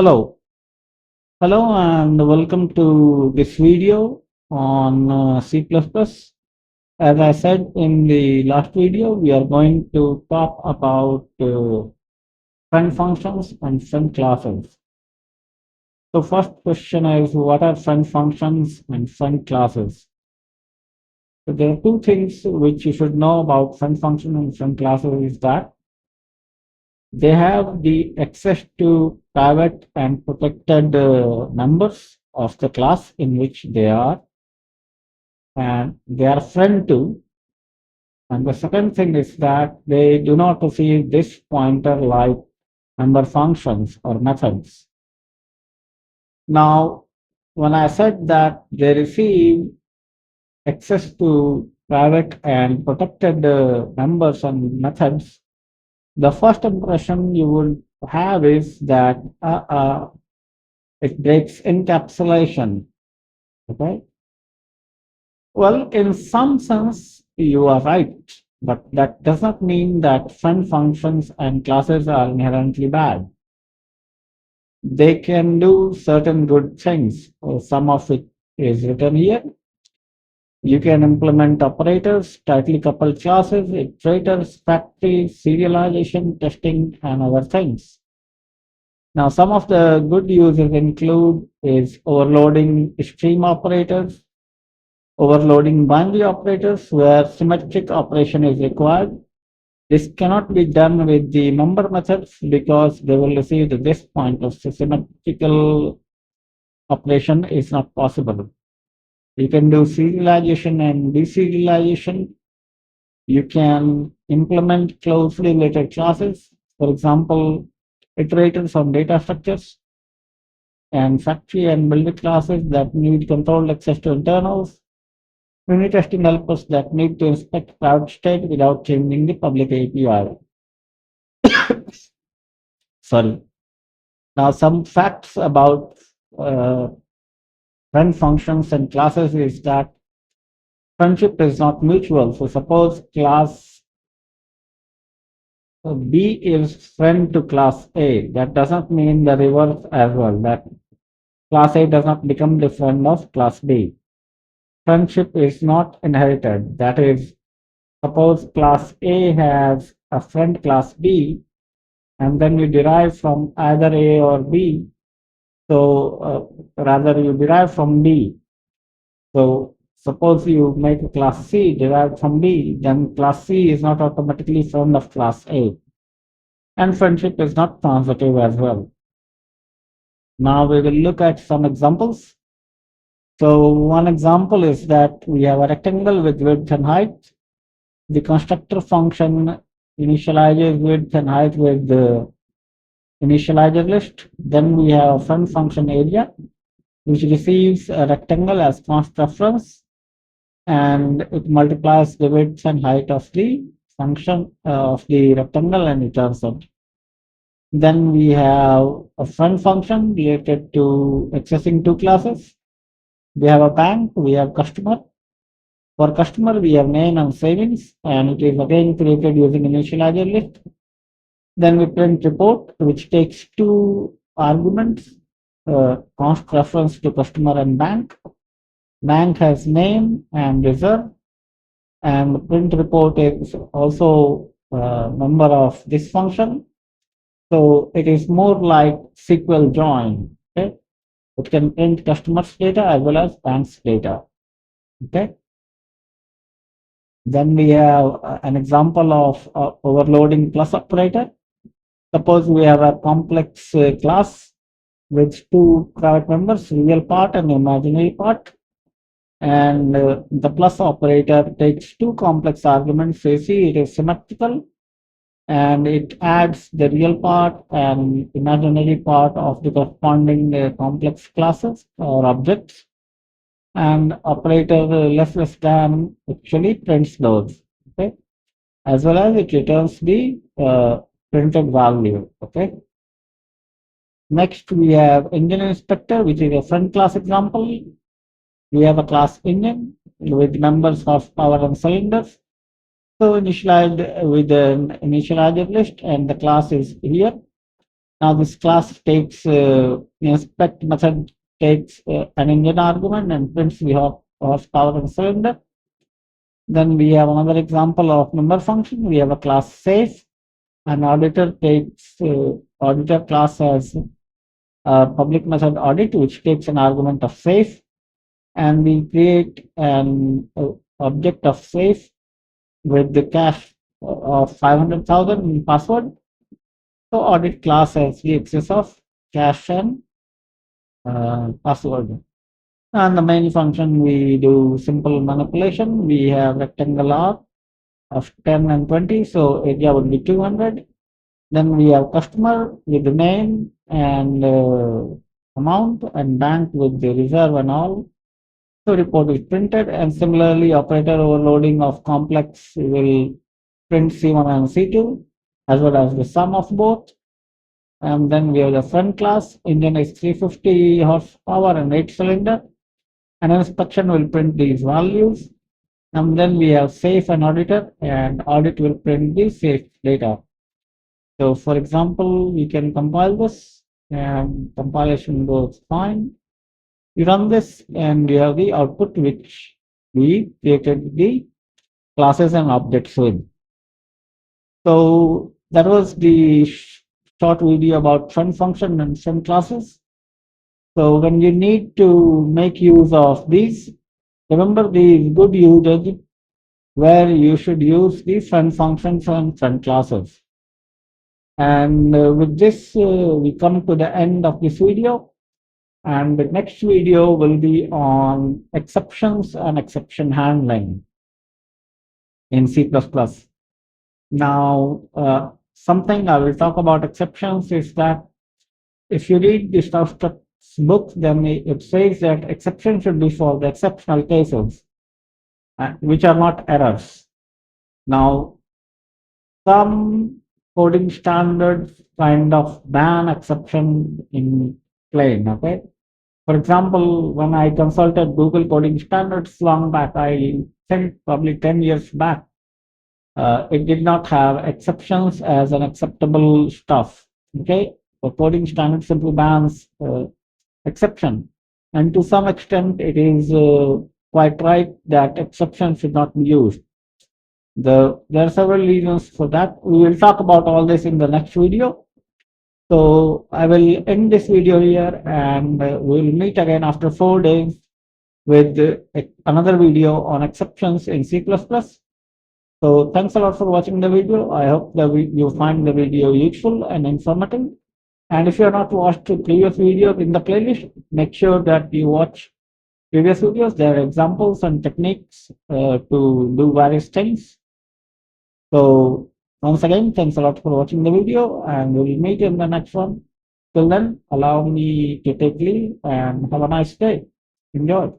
Hello, hello, and welcome to this video on C++. As I said in the last video, we are going to talk about friend functions and friend classes. So first question is, what are friend functions and friend classes? So there are two things which you should know about friend function and friend classes is that they have the access to private and protected members of the class in which they are, and they are friend to. And the second thing is that they do not receive this pointer like member functions or methods. Now, when I said that they receive access to private and protected members and methods, the first impression you would have is that it breaks encapsulation. Okay. Well, in some sense, you are right, but that does not mean that friend functions and classes are inherently bad. They can do certain good things. Some of it is written here. You can implement operators, tightly coupled classes, iterators, factories, serialization, testing, and other things. Now, some of the good uses include is overloading stream operators, overloading binary operators where symmetric operation is required. This cannot be done with the member methods because they will receive this point of symmetrical operation is not possible. You can do serialization and deserialization. You can implement closely related classes, for example, iterators on data structures, and factory and builder classes that need controlled access to internals. Unit testing helpers that need to inspect private state without changing the public API. Sorry. Now, some facts about uh, friend functions and classes is that friendship is not mutual. So, suppose class B is friend to class A. That doesn't mean the reverse as well. That class A does not become the friend of class B. Friendship is not inherited. That is, suppose class A has a friend class B, and then you derive from either A or B. So rather you derive from B. So suppose you make a class C derived from B, then class C is not automatically friend of class A. And friendship is not transitive as well. Now we will look at some examples. So one example is that we have a rectangle with width and height. The constructor function initializes width and height with the initializer list. Then we have a friend function area, which receives a rectangle as const reference, and it multiplies the width and height of the function of the rectangle and returns it. Then we have a friend function related to accessing two classes. We have a bank, we have customer. For customer, we have name and savings, and it is again created using initializer list. Then we print report, which takes two arguments, const reference to customer and bank. Bank has name and reserve, and print report is also a member of this function. So it is more like SQL join. Okay, it can print customer's data as well as bank's data. Okay. Then we have an example of overloading plus operator. Suppose we have a complex class with two private members, real part and imaginary part. And the plus operator takes two complex arguments. So you see it is symmetrical, and it adds the real part and imaginary part of the corresponding complex classes or objects. And operator less than actually prints those. Okay, as well as it returns the printed value. Okay. Next, we have engine inspector, which is a friend class example. We have a class engine with members of power and cylinders. So initialized with an initializer list, and the class is here. Now this class takes inspect method takes an engine argument and prints the horsepower and cylinder. Then we have another example of member function. We have a class safe. An auditor takes auditor class as a public method audit, which takes an argument of safe, and we create an object of safe with the cache of 500,000 in password. So audit class has the access of cache and password. And the main function, we do simple manipulation. We have rectangle R of 10 and 20, so area would be 200. Then we have customer with the name and amount, and bank with the reserve and all. So report is printed, and similarly operator overloading of complex will print C1 and C2 as well as the sum of both. And then we have the front class. Engine is 350 horsepower and 8 cylinder. An inspection will print these values. And then we have safe and auditor, and audit will print the safe data. So for example, we can compile this, and compilation goes fine. You run this and you have the output which we created the classes and objects with. So that was the short video about friend function and friend classes. So when you need to make use of these, remember the good usage where you should use the friend functions and friend classes. And with this, we come to the end of this video. And the next video will be on exceptions and exception handling in C++. Now, something I will talk about exceptions is that if you read the Stroustruck's book, then it says that exceptions should be for the exceptional cases, which are not errors. Now, some coding standards kind of ban exception in plain, okay? For example, when I consulted Google coding standards long back, I think probably 10 years back, it did not have exceptions as an acceptable stuff, okay? The coding standard simply bans exception. And to some extent, it is quite right that exception should not be used. There are several reasons for that. We will talk about all this in the next video. So I will end this video here, and we'll meet again after 4 days with another video on exceptions in C++. So thanks a lot for watching the video. I hope that you find the video useful and informative. And if you have not watched the previous videos in the playlist, make sure that you watch previous videos. There are examples and techniques to do various things. So once again, thanks a lot for watching the video, and we'll meet in the next one. Till then, allow me to take leave and have a nice day. Enjoy.